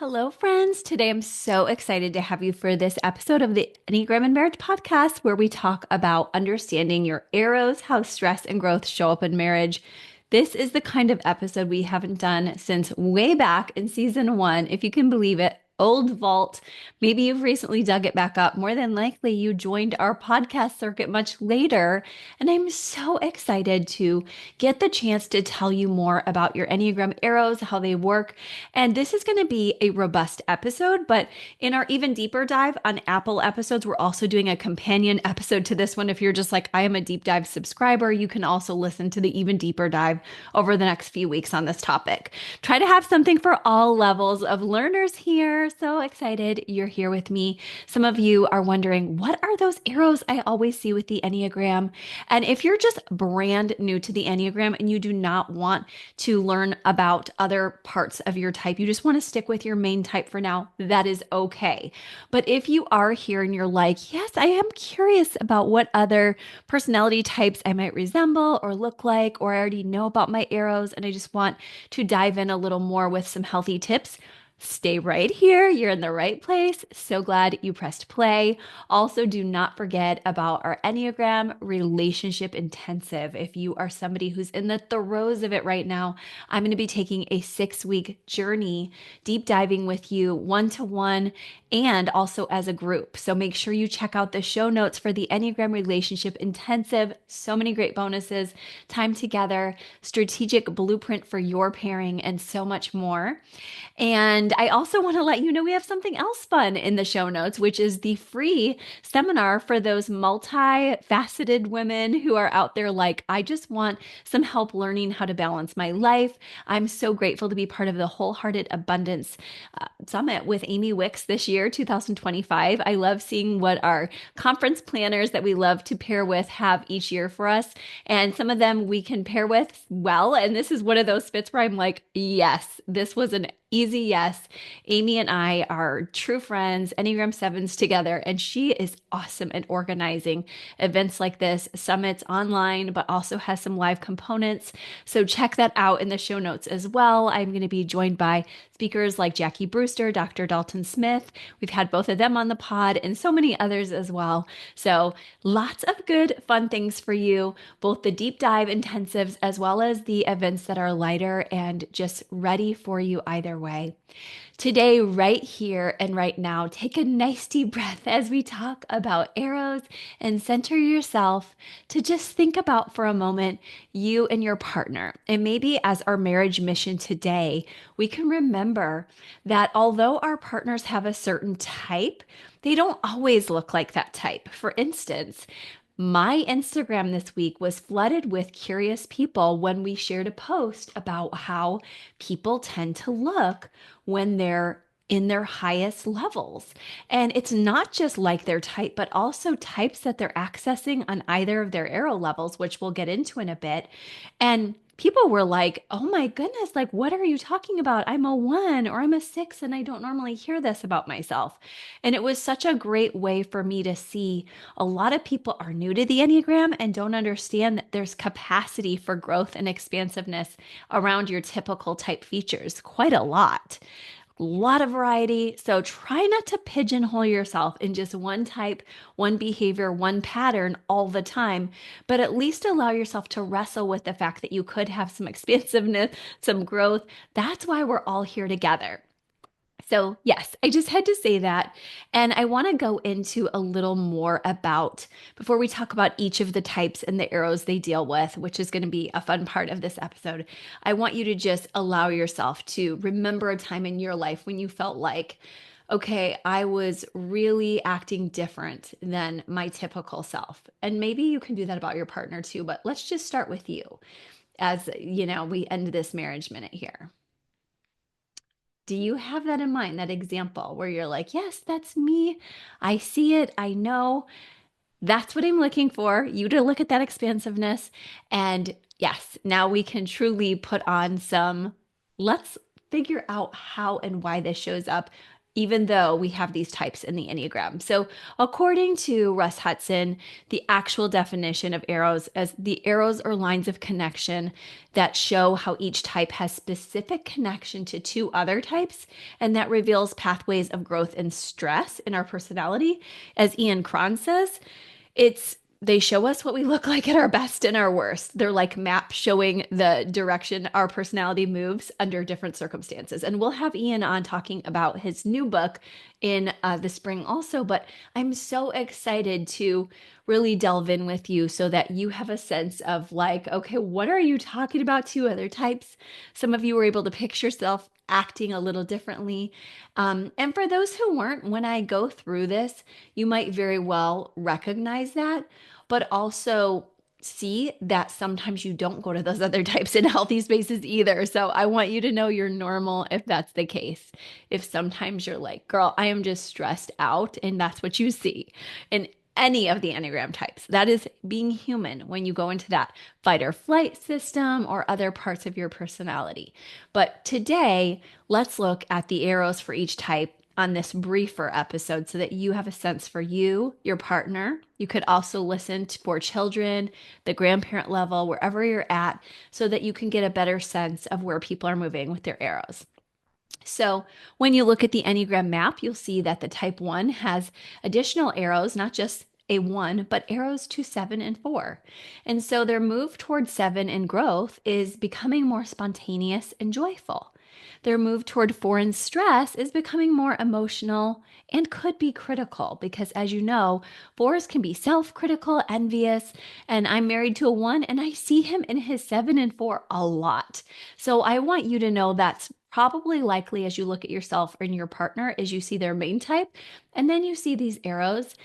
Hello, friends. Today I'm so excited to have you for this episode of the Enneagram and Marriage podcast, where we talk about understanding your arrows, how stress and growth show up in marriage. This is the kind of episode we haven't done since way back in season one, if you can believe it. Old vault. Maybe you've recently dug it back up. More than likely, you joined our podcast circuit much later. And I'm so excited to get the chance to tell you more about your Enneagram arrows, how they work. And this is going to be a robust episode, but in our even deeper dive on Apple episodes, we're also doing a companion episode to this one. If you're just like, I am a deep dive subscriber, you can also listen to the even deeper dive over the next few weeks on this topic. Try to have something for all levels of learners here. So excited you're here with me. Some of you are wondering, what are those arrows I always see with the Enneagram? And if you're just brand new to the Enneagram and you do not want to learn about other parts of your type, you just want to stick with your main type for now, that is okay. But if you are here and you're like, yes, I am curious about what other personality types I might resemble or look like, or I already know about my arrows and I just want to dive in a little more with some healthy tips, stay right here. You're in the right place. So glad you pressed play. Also, do not forget about our Enneagram Relationship Intensive. If you are somebody who's in the throes of it right now, I'm going to be taking a 6-week journey, deep diving with you one to one and also as a group. So make sure you check out the show notes for the Enneagram Relationship Intensive. So many great bonuses, time together, strategic blueprint for your pairing, and so much more. And I also want to let you know we have something else fun in the show notes, which is the free seminar for those multifaceted women who are out there like, I just want some help learning how to balance my life. I'm so grateful to be part of the Wholehearted Abundance Summit with Amy Wicks this year, 2025. I love seeing what our conference planners that we love to pair with have each year for us. And some of them we can pair with well. And this is one of those fits where I'm like, yes, this was an easy yes. Amy and I are true friends, Enneagram Sevens together, and she is awesome at organizing events like this, summits online, but also has some live components. So check that out in the show notes as well. I'm going to be joined by speakers like Jackie Brewster, Dr. Dalton Smith. We've had both of them on the pod and so many others as well. So lots of good, fun things for you, both the deep dive intensives as well as the events that are lighter and just ready for you either way. Today, right here and right now, take a nice deep breath as we talk about arrows and center yourself to just think about for a moment you and your partner. And maybe as our marriage mission today, we can remember that although our partners have a certain type, they don't always look like that type. For instance, my Instagram this week was flooded with curious people when we shared a post about how people tend to look when they're in their highest levels. And it's not just like their type, but also types that they're accessing on either of their arrow levels, which we'll get into in a bit. And people were like, oh my goodness, like, what are you talking about? I'm a 1 or I'm a 6, and I don't normally hear this about myself. And it was such a great way for me to see a lot of people are new to the Enneagram and don't understand that there's capacity for growth and expansiveness around your typical type features, quite a lot. Lot of variety. So try not to pigeonhole yourself in just one type, one behavior, one pattern all the time, but at least allow yourself to wrestle with the fact that you could have some expansiveness, some growth. That's why we're all here together. So, yes, I just had to say that. And I want to go into a little more about, before we talk about each of the types and the arrows they deal with, which is going to be a fun part of this episode. I want you to just allow yourself to remember a time in your life when you felt like, okay, I was really acting different than my typical self. And maybe you can do that about your partner too, but let's just start with you as, we end this marriage minute here. Do you have that in mind, that example where you're like, yes, that's me. I see it. I know that's what I'm looking for. You to look at that expansiveness. And yes, now we can truly put on some, let's figure out how and why this shows up even though we have these types in the Enneagram. So, according to Russ Hudson, the actual definition of arrows as the arrows are lines of connection that show how each type has specific connection to two other types, and that reveals pathways of growth and stress in our personality. As Ian Cron says, it's they show us what we look like at our best and our worst. They're like maps showing the direction our personality moves under different circumstances. And we'll have Ian on talking about his new book in the spring also. But I'm so excited to really delve in with you so that you have a sense of like, okay, what are you talking about? Two other types. Some of you were able to picture yourself acting a little differently. And for those who weren't, when I go through this, you might very well recognize that, but also see that sometimes you don't go to those other types in healthy spaces either. So I want you to know you're normal if that's the case. If sometimes you're like, girl, I am just stressed out, and that's what you see in any of the Enneagram types. That is being human when you go into that fight or flight system or other parts of your personality. But today, let's look at the arrows for each type on this briefer episode so that you have a sense for you, your partner. You could also listen to for children, the grandparent level, wherever you're at, so that you can get a better sense of where people are moving with their arrows. So, when you look at the Enneagram map, you'll see that the type 1 has additional arrows, not just a 1, but arrows to 7 and 4. And so their move towards 7 in growth is becoming more spontaneous and joyful. Their move toward 4 in stress is becoming more emotional and could be critical because, as you know, 4s can be self critical, envious. And I'm married to a 1, and I see him in his 7 and 4 a lot. So I want you to know that's probably likely as you look at yourself and your partner is you see their main type, and then you see these arrows.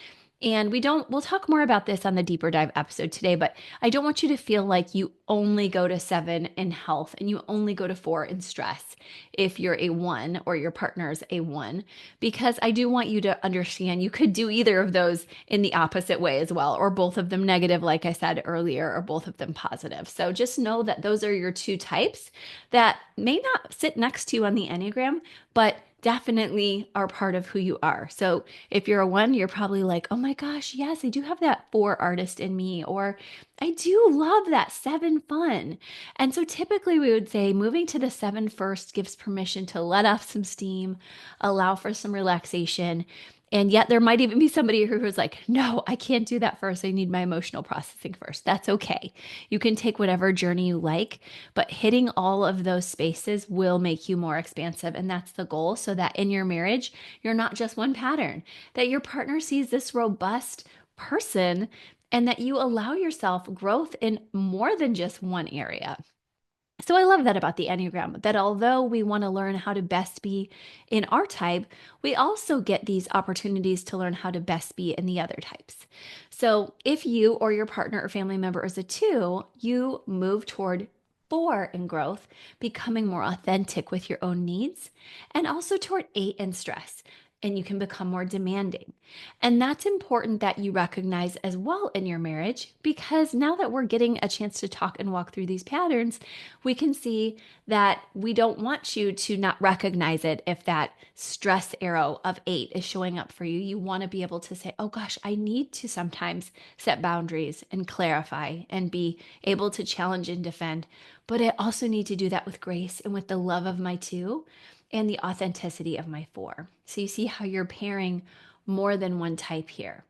And we'll talk more about this on the deeper dive episode today, but I don't want you to feel like you only go to 7 in health and you only go to 4 in stress if you're a 1 or your partner's a 1, because I do want you to understand you could do either of those in the opposite way as well, or both of them negative, like I said earlier, or both of them positive. So just know that those are your two types that may not sit next to you on the Enneagram, but definitely are part of who you are. So if you're a 1, you're probably like, oh my gosh, yes, I do have that 4 artist in me, or I do love that 7 fun. And so typically we would say moving to the 7 first gives permission to let off some steam, allow for some relaxation. And yet there might even be somebody who's like, no, I can't do that first. I need my emotional processing first. That's okay. You can take whatever journey you like, but hitting all of those spaces will make you more expansive. And that's the goal, so that in your marriage, you're not just one pattern, that your partner sees this robust person and that you allow yourself growth in more than just one area. So I love that about the Enneagram, that although we want to learn how to best be in our type, we also get these opportunities to learn how to best be in the other types. So if you or your partner or family member is a 2, you move toward 4 in growth, becoming more authentic with your own needs, and also toward 8 in stress. And you can become more demanding. And that's important that you recognize as well in your marriage, because now that we're getting a chance to talk and walk through these patterns, we can see that we don't want you to not recognize it if that stress arrow of 8 is showing up for you. You want to be able to say, oh gosh, I need to sometimes set boundaries and clarify and be able to challenge and defend. But I also need to do that with grace and with the love of my 2 and the authenticity of my 4. So you see how you're pairing more than one type here.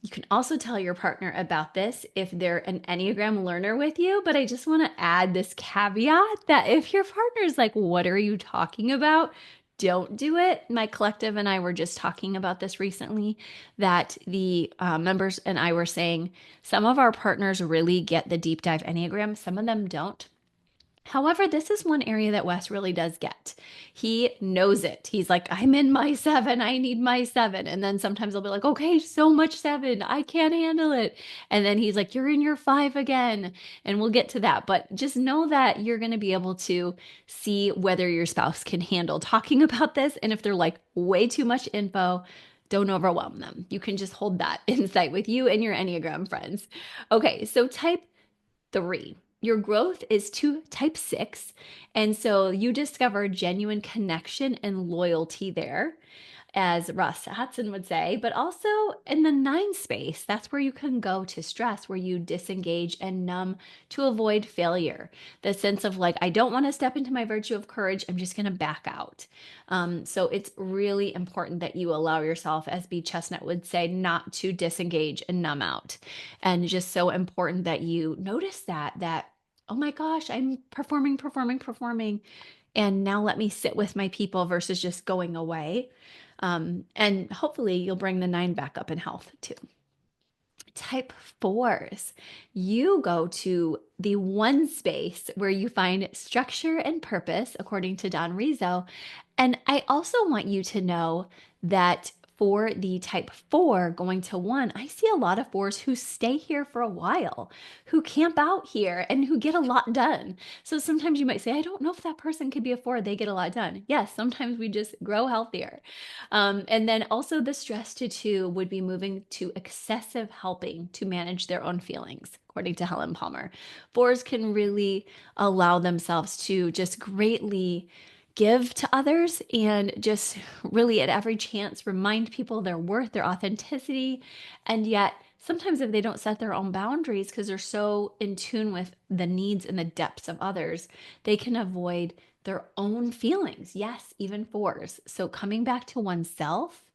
You can also tell your partner about this if they're an Enneagram learner with you, but I just want to add this caveat that if your partner's like, what are you talking about? Don't do it. My collective and I were just talking about this recently, that the members and I were saying some of our partners really get the deep dive Enneagram, some of them don't. However, this is one area that Wes really does get. He knows it. He's like, I'm in my 7. I need my 7. And then sometimes I'll be like, okay, so much 7. I can't handle it. And then he's like, you're in your 5 again. And we'll get to that. But just know that you're going to be able to see whether your spouse can handle talking about this. And if they're like way too much info, don't overwhelm them. You can just hold that insight with you and your Enneagram friends. Okay, so type 3. your growth is to type 6. And so you discover genuine connection and loyalty there, as Russ Hudson would say, but also in the 9 space, that's where you can go to stress, where you disengage and numb to avoid failure. The sense of like, I don't want to step into my virtue of courage, I'm just going to back out. So it's really important that you allow yourself, as B. Chestnut would say, not to disengage and numb out. And just so important that you notice that, oh my gosh, I'm performing. And now let me sit with my people versus just going away. And hopefully you'll bring the 9 back up in health too. Type 4s, you go to the 1 space where you find structure and purpose, according to Don Rizzo. And I also want you to know that for the type 4 going to 1, I see a lot of 4s who stay here for a while, who camp out here, and who get a lot done. So sometimes you might say, I don't know if that person could be a 4, they get a lot done. Yes, sometimes we just grow healthier. And then also the stress to 2 would be moving to excessive helping to manage their own feelings, according to Helen Palmer. 4s can really allow themselves to just greatly give to others and just really at every chance remind people their worth, their authenticity. And yet, sometimes if they don't set their own boundaries because they're so in tune with the needs and the depths of others, they can avoid their own feelings. Yes, even 4s. So coming back to oneself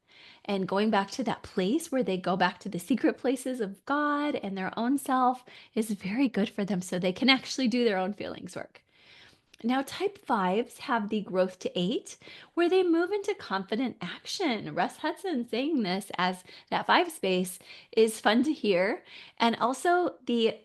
and going back to that place where they go back to the secret places of God and their own self is very good for them so they can actually do their own feelings work. Now, type 5s have the growth to 8, where they move into confident action. Russ Hudson saying this as that 5 space is fun to hear. And also, the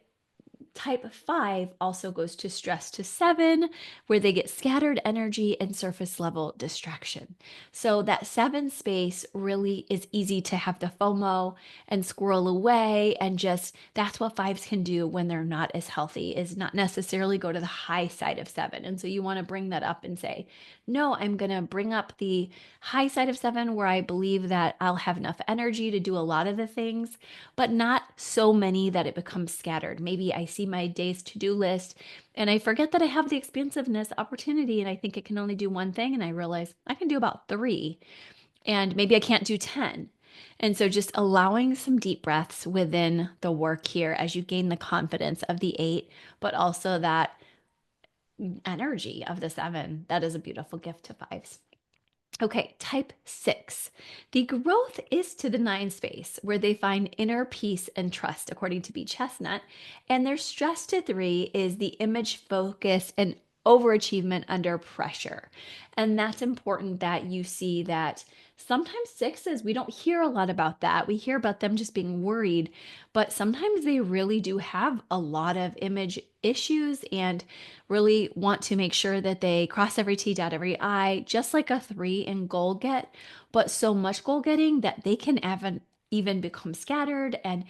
type 5 also goes to stress to 7, where they get scattered energy and surface level distraction. So that 7 space really is easy to have the FOMO and squirrel away, and just that's what 5s can do when they're not as healthy, is not necessarily go to the high side of 7. And so you want to bring that up and say, no, I'm going to bring up the high side of 7 where I believe that I'll have enough energy to do a lot of the things, but not so many that it becomes scattered. Maybe I see my day's to-do list and I forget that I have the expansiveness opportunity and I think it can only do one thing, and I realize I can do about 3 and maybe I can't do 10. And so just allowing some deep breaths within the work here as you gain the confidence of the 8, but also that energy of the 7. That is a beautiful gift to 5s. Okay, type 6. The growth is to the 9 space where they find inner peace and trust, according to B. Chestnut. And their stress to 3 is the image focus and overachievement under pressure. And that's important that you see that sometimes 6s, we don't hear a lot about that. We hear about them just being worried, but sometimes they really do have a lot of image issues and really want to make sure that they cross every T, dot every I, just like a 3 in goal get, but so much goal getting that they can even become scattered and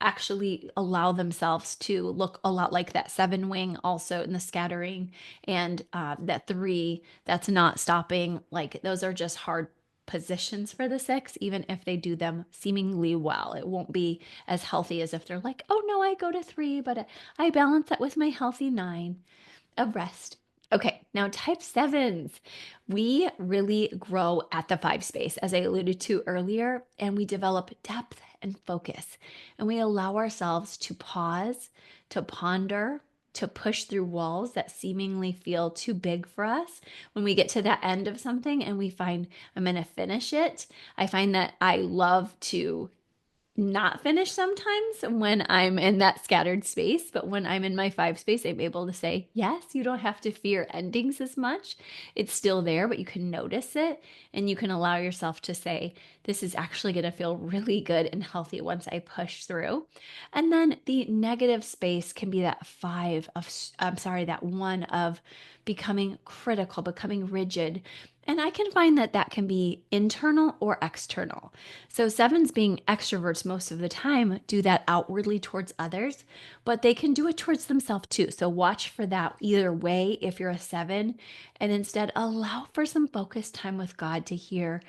actually allow themselves to look a lot like that 7 wing also in the scattering, and that 3 that's not stopping. Like those are just hard positions for the 6, even if they do them seemingly well. It won't be as healthy as if they're like, oh no, I go to 3, but I balance that with my healthy 9 of rest. Okay, now type 7s. We really grow at the 5 space, as I alluded to earlier, and we develop depth and focus. And we allow ourselves to pause, to ponder, to push through walls that seemingly feel too big for us. When we get to that end of something and we find I'm going to finish it, I find that I love to not finish sometimes when I'm in that scattered space, but when I'm in my 5 space, I'm able to say, yes, you don't have to fear endings as much. It's still there, but you can notice it and you can allow yourself to say, this is actually going to feel really good and healthy once I push through. And then the negative space can be that 5 of, that 1 of becoming critical, becoming rigid. And I can find that that can be internal or external. So 7s, being extroverts most of the time, do that outwardly towards others, but they can do it towards themselves too. So watch for that either way if you're a 7, and instead allow for some focused time with God to hear,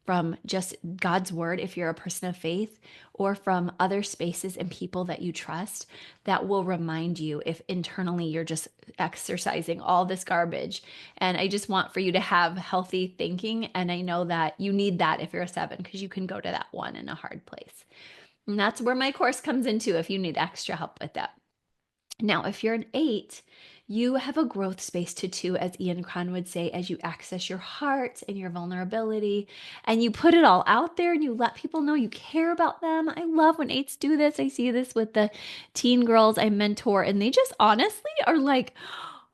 from just God's word, if you're a person of faith, or from other spaces and people that you trust that will remind you if internally you're just exercising all this garbage. And I just want for you to have healthy thinking. And I know that you need that if you're a 7, because you can go to that 1 in a hard place. And that's where my course comes into if you need extra help with that. Now, if you're an 8, you have a growth space to 2, as Ian Cron would say, as you access your heart and your vulnerability and you put it all out there and you let people know you care about them. I love when 8s do this. I see this with the teen girls I mentor, and they just honestly are like,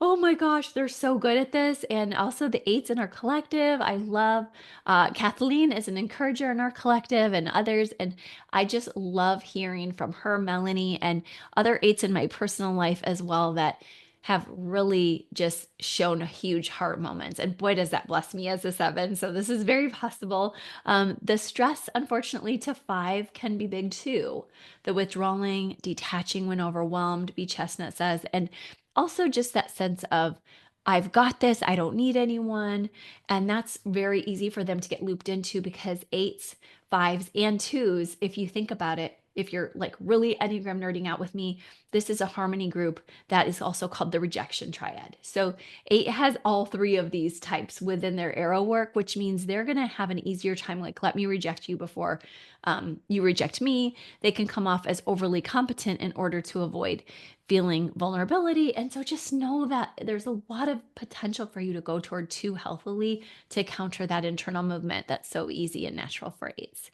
oh my gosh, they're so good at this. And also the 8s in our collective. I love Kathleen is an encourager in our collective and others. And I just love hearing from her, Melanie, and other 8s in my personal life as well that have really just shown huge heart moments. And boy, does that bless me as a 7. So this is very possible. The stress, unfortunately, to 5 can be big too. The withdrawing, detaching when overwhelmed, B. Chestnut says, and also just that sense of, I've got this, I don't need anyone. And that's very easy for them to get looped into because 8s, 5s, and 2s, if you think about it, if you're like really Enneagram nerding out with me, this is a harmony group that is also called the rejection triad. So 8 has all 3 of these types within their arrow work, which means they're going to have an easier time. Like, let me reject you before you reject me. They can come off as overly competent in order to avoid feeling vulnerability. And so just know that there's a lot of potential for you to go toward 2 healthily to counter that internal movement that's so easy and natural for 8s.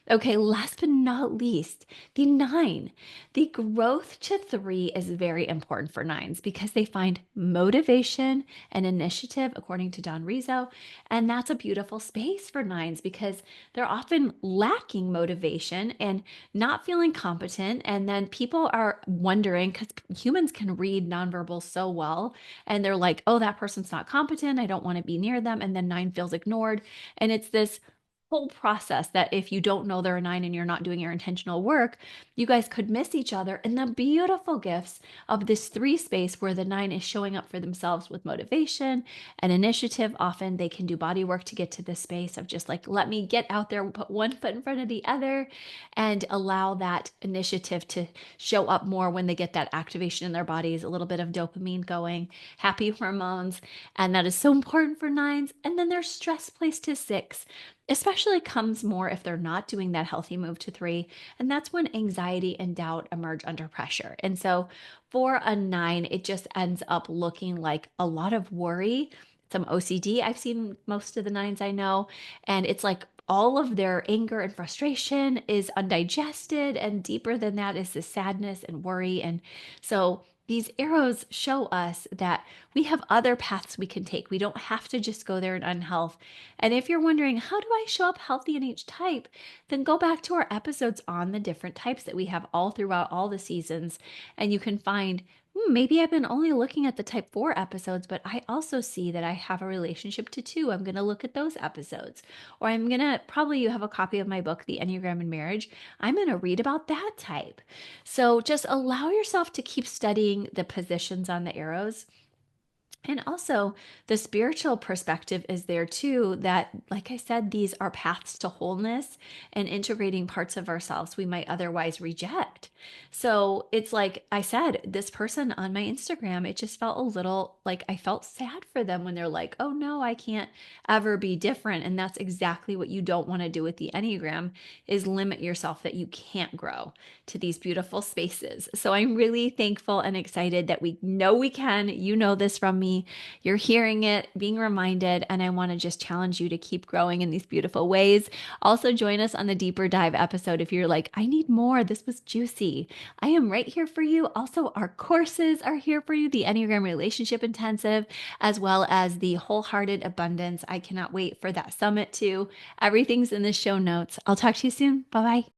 Okay, last but not least, the 9. The growth to 3 is very important for 9s because they find motivation and initiative, according to Don Rizzo. And that's a beautiful space for 9s because they're often lacking motivation and not feeling competent. And then people are wondering, because humans can read nonverbal so well, and they're like, oh, that person's not competent. I don't want to be near them. And then 9 feels ignored. And it's this whole process that if you don't know they're a 9 and you're not doing your intentional work, you guys could miss each other. And the beautiful gifts of this 3 space where the 9 is showing up for themselves with motivation and initiative. Often they can do body work to get to this space of just like, let me get out there, put one foot in front of the other, and allow that initiative to show up more when they get that activation in their bodies, a little bit of dopamine going, happy hormones. And that is so important for 9s. And then their stress place to 6 especially comes more if they're not doing that healthy move to 3. And that's when anxiety and doubt emerge under pressure. And so for a 9, it just ends up looking like a lot of worry, some OCD. I've seen most of the 9s I know, and it's like all of their anger and frustration is undigested, and deeper than that is the sadness and worry. And so these arrows show us that we have other paths we can take. We don't have to just go there in unhealth. And if you're wondering, how do I show up healthy in each type? Then go back to our episodes on the different types that we have all throughout all the seasons. And you can find, maybe I've been only looking at the type 4 episodes, but I also see that I have a relationship to 2. I'm going to look at those episodes. Or I'm going to, probably you have a copy of my book, The Enneagram in Marriage. I'm going to read about that type. So just allow yourself to keep studying the positions on the arrows. And also, the spiritual perspective is there too, that, like I said, these are paths to wholeness and integrating parts of ourselves we might otherwise reject. So it's like I said, this person on my Instagram, it just felt a little like I felt sad for them when they're like, oh no, I can't ever be different. And that's exactly what you don't want to do with the Enneagram, is limit yourself that you can't grow to these beautiful spaces. So I'm really thankful and excited that we know we can. You know this from me. You're hearing it, being reminded, and I want to just challenge you to keep growing in these beautiful ways. Also, join us on the deeper dive episode if you're like, I need more. This was juicy. I am right here for you. Also, our courses are here for you, the Enneagram Relationship Intensive, as well as the Wholehearted Abundance. I cannot wait for that summit too. Everything's in the show notes. I'll talk to you soon. Bye bye.